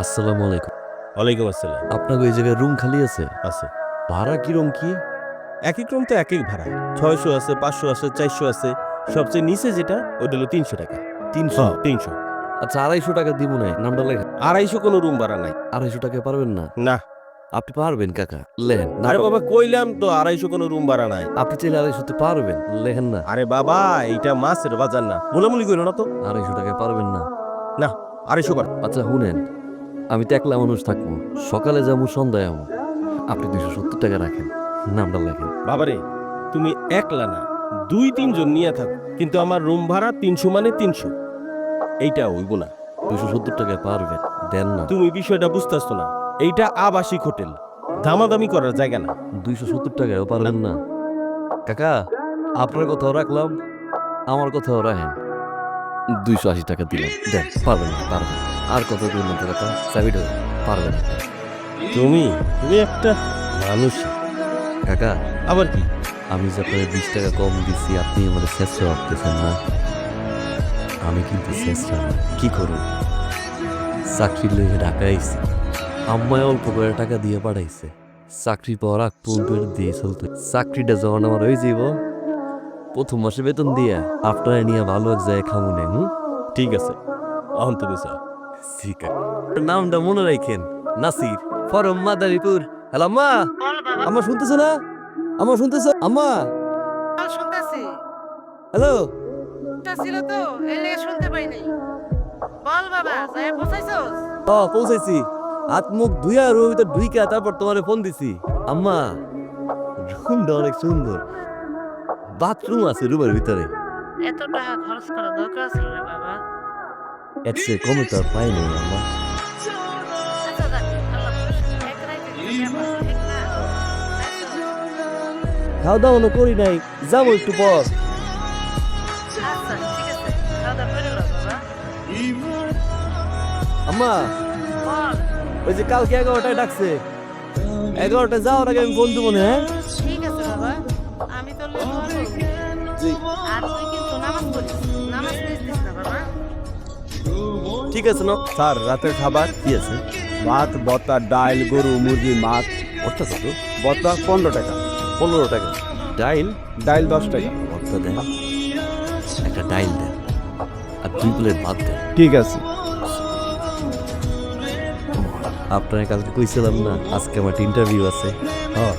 আসসালামু আলাইকুম। ওয়ালাইকুম আসসালাম। আপনার ওই জায়গায় রুম খালি আছে? আছে। ভাড়া কিরম কি? এক এক রুম তো এক এক ভাড়া। ৬০০ আছে, ৫০০ আছে, ৪০০ আছে। সবচেয়ে নিচে যেটা ওটা হলো ৩০০ টাকা। ৩০০? ৩০০। আচ্ছা ২৫০ টাকা দিব না, নামটা লেখেন। ২৫০ কোনো রুম ভাড়া নাই। ২৫০ টাকা পারবেন না? না। আপনি পারবেন কাকা, লেখেন। আরে বাবা কইলাম তো ২৫০ কোনো রুম ভাড়া নাই। আপনি চাইলে ২৫০ পারবেন, লেখেন না। আরে বাবা এইটা মাছের বাজার না, মুলামুলি করো না তো। ২৫০ টাকায় পারবেন না? না ২৫০ কর। আচ্ছা শুনেন, আমি তো একলা মানুষ থাকবো, সকালে যাবো সন্ধ্যায় যাবো, আপনি ২৭০ টাকা রাখেন, নামটা লেখেন। বাবারে তুমি একলা না, ২-৩ জন নিয়ে থাকো, কিন্তু আমার রুম ভাড়া ৩০০ মানে ৩০০। এইটা হইব না। ২৭০ টাকায় পারবেন, দেন না। তুমি বিষয়টা বুঝতেছো না। এইটা আবাসিক হোটেল, দামাদামি করার জায়গা না। ২৭০ টাকায়ও পারবেন না? কাকা, আপনার কথাও রাখলাম, আমার কথাও রাখেন। ২৮০ টাকা দিলাম, দেন। পারবেন না, পারবেন না। আর কত করবেন তো কাকা, চাবিটা দেন। পারবেন না তুমি তুমি একটা মানুষ। কাকা। আবার কি? আমি যে আপনার ২০ টাকা কম দিচ্ছি, আপনি আমাদের চেষ্টা ভাবতেছেন না? আমি কিন্তু চেষ্টা না, কি করুন, চাকরি লইয়ে ঢাকায় আইছি, আম্মায় অল্প করে টাকা দিয়ে পাঠাইছে, চাকরি পাওয়ার আগ পর্যন্ত দিয়ে চলতে। চাকরিটা যখন আমার হয়ে যাব, প্রথম মাসে বেতন দিয়া আপনারা নিয়ে ভালো এক জায়গায় খামু নেন। ঠিক আছে, অহন তুমি চাও। ঠিক আছে, নামটা মনে রাখেন, নাসির, ফরম মাদারীপুর। হ্যালো আম্মা, আম্মা শুনতেছো না? আম্মা শুনতেছো? আম্মা শুনতেছি। হ্যালো। ছিল তো এই লেগে শুনতে পাই নাই। বল বাবা, যায় পৌঁছাইছস? পৌঁছাইছি, হাত মুখ ধুইয়া রুমের ভিতর ঢুইকা তারপর তোমারে ফোন দিছি। আম্মা রুমটা অনেক সুন্দর, বাথরুম আছে রুমের ভিতরে। এত টাকা খরচ করা দরকার ছিল রে বাবা। এর চেয়ে কমে তো আর পাই নাই আম্মা। আচ্ছা যাক, আল্লাহ ভরসা। এক রাইতে কি ব্যাপার, ঠিক না? খাওয়া দাওয়া কোনো করি নাই, যাবো একটু পর। আচ্ছা ঠিক আছে, খাওয়া দাওয়া করে লো বাবা। আম্মা বল। ওই যে কালকে 11টায় ডাকছে, 11টায় যাওয়ার আগে আমি ফোন দেবো না। হ্যাঁ ঠিক আছে বাবা, আমি তো ফোন করব। জি, আর তুই কিন্তু নামাজ পড়িস, নামাজ মিস দিস না বাবা। ঠিক আছে না। স্যার রাতের খাবার কি আছে? ভাত, বতা, ডাল, গরু, মুরগি, মাছ। অর্থ কত? বতা 15 টাকা, 15 টাকা। ডাইল? ডাল 10 টাকা। অর্থ দেন, একটা ডাইল দেন, আর 2 প্লেট ভাত দেন। ঠিক আছে। আপনার কালকে কইছিলাম না আজকে আমার ইন্টারভিউ আছে? হ্যাঁ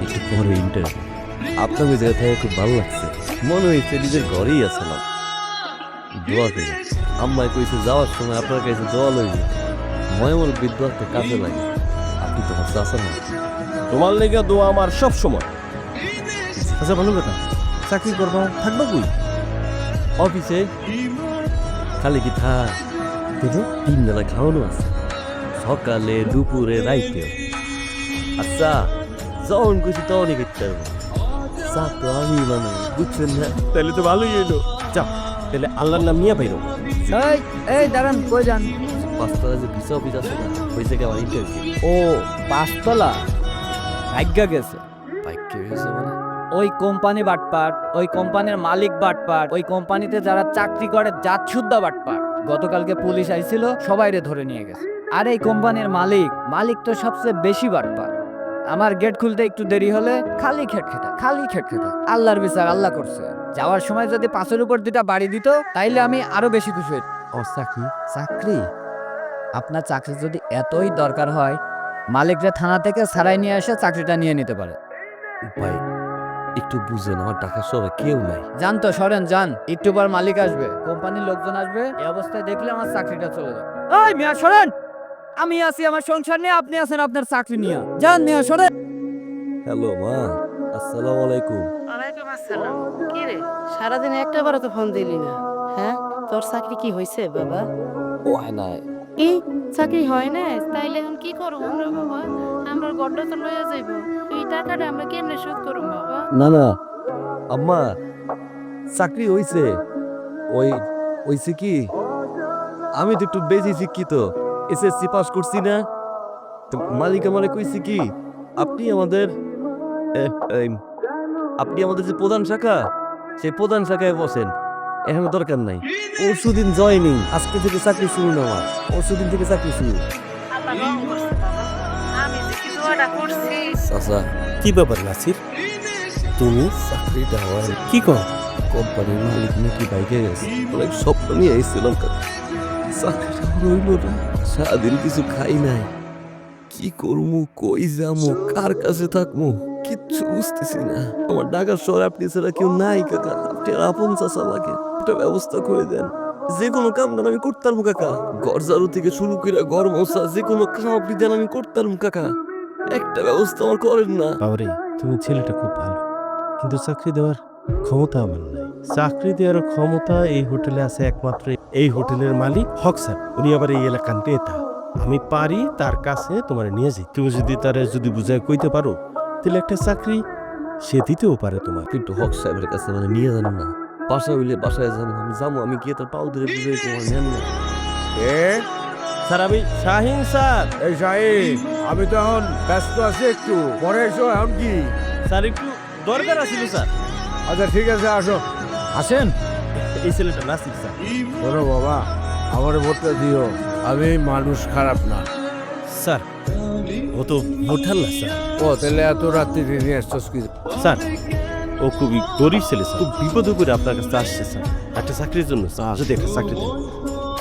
একটু পরে ইন্টারভিউ। আপনার ওই জায়গা থেকে খুব ভালো লাগছে, মনে হয়েছে নিজের ঘরেই আসলাম। দোয়া করি, আম্মায় কইছে যাওয়ার সময় আপনার কাছে দোয়া লইবে, ময়মল বিদ্যুৎ কাজে লাগে। আপনি তো হচ্ছে আসেন না। তোমার লেগে দোয়া আমার সব সময়। আচ্ছা ভালো কথা, চাকরি করবা, থাকবা কই? অফিসে। খালি কি থাক, 3 বেলা খাওয়ানো আছে, সকালে দুপুরে রাইতে। আচ্ছা যখন খুশি তখনই খেতে পারবো, চা তো আমি বানাই, বুঝছেন না? তাহলে তো ভালোই হইলো। যাও তাহলে আল্লাহর নাম নিয়ে পাইরো। এই এই দাঁড়ান, কই যান? 5তলা যে ভিসা অফিস আছে না, ওই জায়গায় আমার ইন্টারভিউ। ও 5 তলা, ভাগ্যা গেছে। বাইক কে হয়েছে মানে? ওই কোম্পানি বাটপার, ওই কোম্পানির মালিক বাটপার, ওই কোম্পানিতে যারা চাকরি করে জাতসুদ্ধা বাটপার। গতকালকে পুলিশ আইছিল, সবাইরে ধরে নিয়ে গেছে। আর এই কোম্পানির মালিক তো সবচেয়ে বেশি বাটপার। আমার গেট খুলতে একটু দেরি হলে খালি খেটখেটা। আল্লাহর বিচার আল্লাহ করছে। যাওয়ার সময় যদি 5-এর উপর 2টা বাড়ি দিত, তাইলে আমি আরো বেশি খুশি হইতাম। ও চাকরি? চাকরি? আপনার চাকরি যদি এতই দরকার হয়, মালিকরা থানা থেকে ছাড়াই নিয়ে এসে চাকরিটা নিয়ে নিতে পারে। ভাই একটু বুঝেন, আমার ঢাকা শহরে কেউ নাই। যান তো, সরেন যান, একটু পর মালিক আসবে, কোম্পানির লোকজন আসবে, এই অবস্থায় দেখলে আমার চাকরিটা চলে যাবে। এই মিয়া সরেন, আমি আছি আমার সংসার নিয়ে, আপনি আছেন আপনার চাকরি নিয়ে। যান মিয়া সরেন। হ্যালো মা, আসসালামু আলাইকুম। ওয়ালাইকুম আসসালাম। কি রে, সারাদিন একটাবারও তো ফোন দিলি না? হ্যাঁ, তোর চাকরি কি হয়েছে বাবা? ও হয় না, কি চাকরি হয় না? তাইলে এখন কি করব আমরা বাবা? আমরা গড্ডা তো লইয়া যাইব, এই টাকাটা আমরা কেমনে শোধ করব বাবা? না আম্মা, চাকরি হইছে। ওই হইছে কি, আমি তো একটু বেশি শিক্ষিত, এসএসসি পাস করছি না। তো মালিক আমারে কইছে কি, আপনি আমাদের এ, এই, আপনি আমাদের যে প্রধান শাখা, সেই প্রধান শাখায় বসেন, এখন দরকার নাই। পরশুদিন জয়েনিং, আজকে থেকে চাকরি শুরু না আমার। পরশুদিন থেকে চাকরি শুরু। আমি যে কি দোয়াটা করছি। চাচা, কি ব্যাপার নাসির, তুমি চাকরিটা হয় কি কর? কোম্পানির মালিক নাকি বাইকে গেছে। অনেক স্বপ্ন নিয়ে এসেছিলাম কাকা, চাকরিটা রইল না। সারাদিন কিছু খাই নাই, কি করবো, কই যাবো, কার কাছে থাকবো কিচ্ছু বুঝতেছি না। আমার ঢাকার শহরে আপনি ছাড়া কেউ নাই কাকা, আপনি আর আপন চাচা লাগে, একটা ব্যবস্থা করে দেন। যে কোনো কাম দেন আমি করতাম কাকা, ঘর ঝাড়ু থেকে শুরু করে ঘর মোছা, যে কোনো কাম আপনি দেন আমি করতাম কাকা। একটা ব্যবস্থা আমার করেন না। বাবারে, তুমি ছেলেটা খুব ভালো, কিন্তু চাকরি দেওয়ার ক্ষমতা আমার নাই। চাকরি দেওয়ার ক্ষমতা এই হোটেলে আছে একমাত্র এই হোটেলের মালিক হক স্যার। উনি আবার এই এলাকার নেতা। আমি পারি তার কাছে তোমার নিয়ে যাই। তুমি যদি তারে যদি বুঝায় কইতে পারো, তাহলে একটা চাকরি সে দিতেও পারে তোমার। কিন্তু হক সাহেবের কাছে মানে নিয়ে যান না, বাসা হইলে বাসায় যাবো, আমি যাবো, আমি গিয়ে তার পাও ধরে বুঝে তোমার নেন না। স্যার, আমি শাহিন স্যার। এই সাহেব, আমি তো এখন ব্যস্ত আছি, একটু পরে এসো। এখন কি? স্যার একটু দরকার আছিল স্যার। আচ্ছা ঠিক আছে, আসো। আসেন। এই ছেলেটা নাসির স্যার। শোনো বাবা, আমার ভোটটা দিও, আমি মানুষ খারাপ না। স্যার, ও তো হোটেল না স্যার। ও তাহলে এত রাত্রি নিয়ে আসছস কি? স্যার, ও খুবই গরিব ছেলে স্যার, খুব বিপদে করে আপনার কাছে আসছে স্যার, একটা চাকরির জন্য স্যার। যদি একটা চাকরি দেন।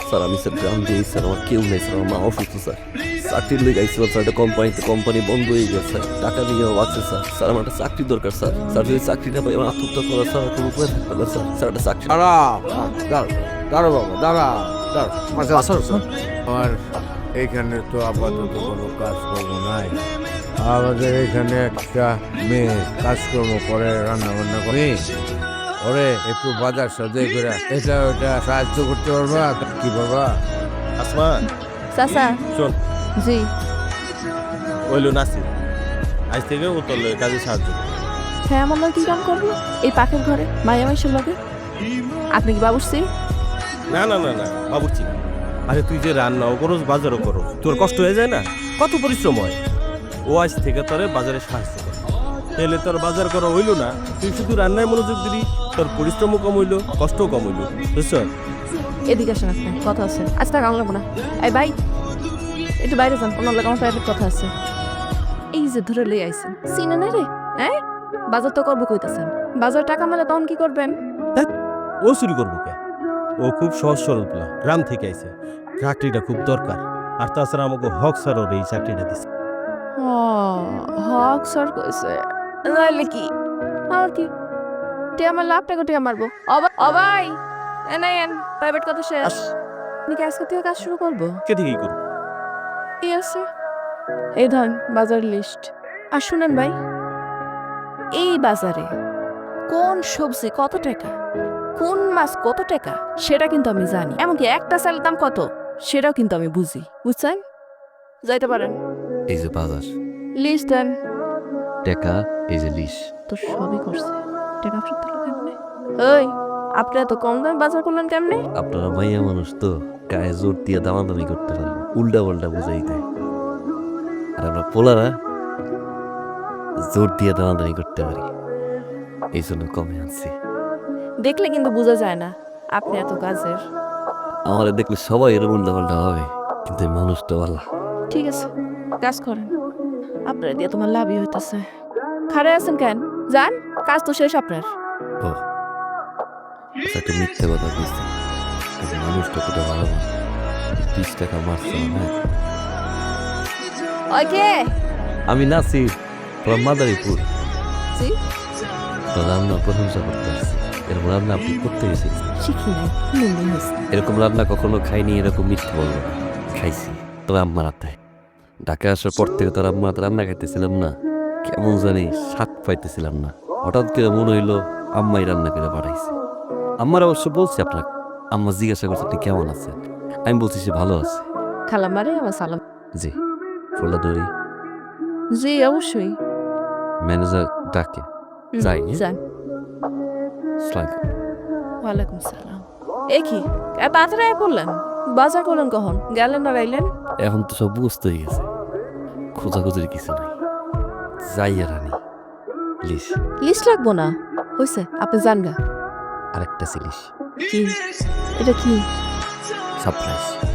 স্যার আমি স্যার গ্রাম দিয়ে স্যার, আমার কেউ নেই স্যার, আমার মা অসুস্থ স্যার। চাকরির লেগে আইছিলাম স্যার, একটা কোম্পানিতে, কোম্পানি বন্ধ হয়ে গেছে, টাকা নিয়ে আছে স্যার। স্যার আমার একটা চাকরি দরকার স্যার। স্যার যদি চাকরিটা পাই আমার আত্মহত্যা করা স্যার কোনো উপায় থাকবে না স্যার। স্যার একটা চাকরি। দাঁড়ো বাবা, দাঁড়ো। আমার এইখানে তো আপাতত কোনো কাজকর্ম নাই। আমাদের এখানে একটা মেয়ে কাজকর্ম করে, রান্না বান্না করে। ওরে একটু বাজার সদাই করে এটা ওটা সাহায্য করতে পারবা কি বাবা? আসমা, চাচা। শোন, জি। ওইলো নাসির, আজ থেকে ও তোর কাজে সাহায্য করবে। হ্যাঁ, আমার লগে কি কাম করবো? এই পাখির ঘরে মায়া মাইশের লগে? আপনি কি বাবুর্চি? না না না না, বাবুর্চি না। আরে তুই যে রান্নাও করো, বাজারও করো, তোর কষ্ট হয়ে যায় না? কত পরিশ্রম হয়। ও আজ থেকে তোরে বাজারে সাহায্য করে। তাহলে তোর বাজার করা হইলো না, তুই শুধু রান্নায় মনোযোগ দিবি, তোর পরিশ্রমও কম হইলো, কষ্টও কম হইলো, বুঝছো? এদিকে আসেন, আপনি কথা আছে। আজ টাকা লাগবো না। এই ভাই, একটু বাইরে যান, ওনার লাগে আমার প্রাইভেট কথা আছে। এই যে ধরে লই আইছেন, চিনে না রে? হ্যাঁ, বাজার তো করবো কইতাছেন। বাজার টাকা মেলে তখন কি করবেন? ও চুরি করবো কে? ও খুব সহজ সরল প্লা, গ্রাম থেকে আইছে, চাকরিটা খুব দরকার। আর তাছাড়া আমাকে হক স্যার ওর এই চাকরিটা দিচ্ছে। হক স্যার কইছে, নাইলে কি আর কি? তে আমার লাভ টাকা টিয়া মারবো। অবাই এন প্রাইভেট কথা শেষ। আপনি কি আজকে থেকে কাজ শুরু করবো? কে ঠিকই করবো। কি আছে? এই ধরেন বাজার লিস্ট। আর শুনেন ভাই, এই বাজারে কোন সবজি কত টাকা, কোন মাছ কত টাকা, সেটা কিন্তু আমি জানি। এমনকি একটা চালের দাম কত, সেটাও কিন্তু আমি বুঝি। বুঝছেন? যাইতে পারেন। এই যে বাজার, লিস্ট দেন। টাকা, এই যে লিস। তো সবই করছে, টাকা ফেরত দিল কেমনে? ওই, আপনি এত কম দামে বাজার করলেন কেমনে? আপনারা মাইয়া মানুষ তো, গায়ে জোর দিয়ে দামাদামি করতে পারবো, উল্টা পাল্টা বুঝাই দেয়। আর আমরা পোলারা জোর দিয়ে দামাদামি করতে পারি, এই জন্য কমে আনছি। দেখলে কিন্তু বোঝা যায় না আপনি এত কাজের। আমার দেখলে সবাই এরকম উল্টা পাল্টা হবে, কিন্তু এই মানুষটা ভালো। ঠিক আছে, কাজ করেন। আপনার দিয়ে তোমার লাভই হইতেছে। খারে আছেন কেন? যান, কাজ তো শেষ আপনার। ও একটা মিথ্যে কথা বুঝছি, কিন্তু মানুষটা কত ভালো না। 20 টাকা মারছে না। ওকে। আমি নাসির, from মাদারীপুর। জি, তো রান্নার প্রশংসা করতে আসছি। এরকম রান্না আপনি করতে গেছেন? শিখি নাই, মন্দির হয়েছে। এরকম রান্না কখনো খাইনি, এরকম মিথ্যে বলবো না। খাইছি, তবে আম্মার হাতে। ঢাকা আসার পর থেকে তোর আম্মার হাতে রান্না খাইতেছিলাম না, কেমন জানি স্বাদ পাইতেছিলাম না। হঠাৎ করে মনে হইলো আম্মাই রান্না করে পাঠাইছে। আম্মার অবশ্য বলছি আপনাকে, আম্মা জিজ্ঞাসা করছে আপনি কেমন আছেন, আমি বলছি সে ভালো আছে। খালামারে আমার সালাম। জি, ফোলা দড়ি। জি, অবশ্যই। ম্যানেজার ডাকে, যাই। যান। আসসালামু আলাইকুম। ওয়ালাইকুম সালাম। এ কি তাড়াতাড়ি বললেন? বাজার করলেন কখন? গেলেন না গাইলেন? এখন তো সব বুঝতে হয়ে গেছে, খোঁজাখুঁজির কিছু নাই। যাই আর আনি লিস। লিস্ট লাগবো না, হয়েছে, আপনি যান গা। আরেকটা সিলিস। কি এটা কি সারপ্রাইজ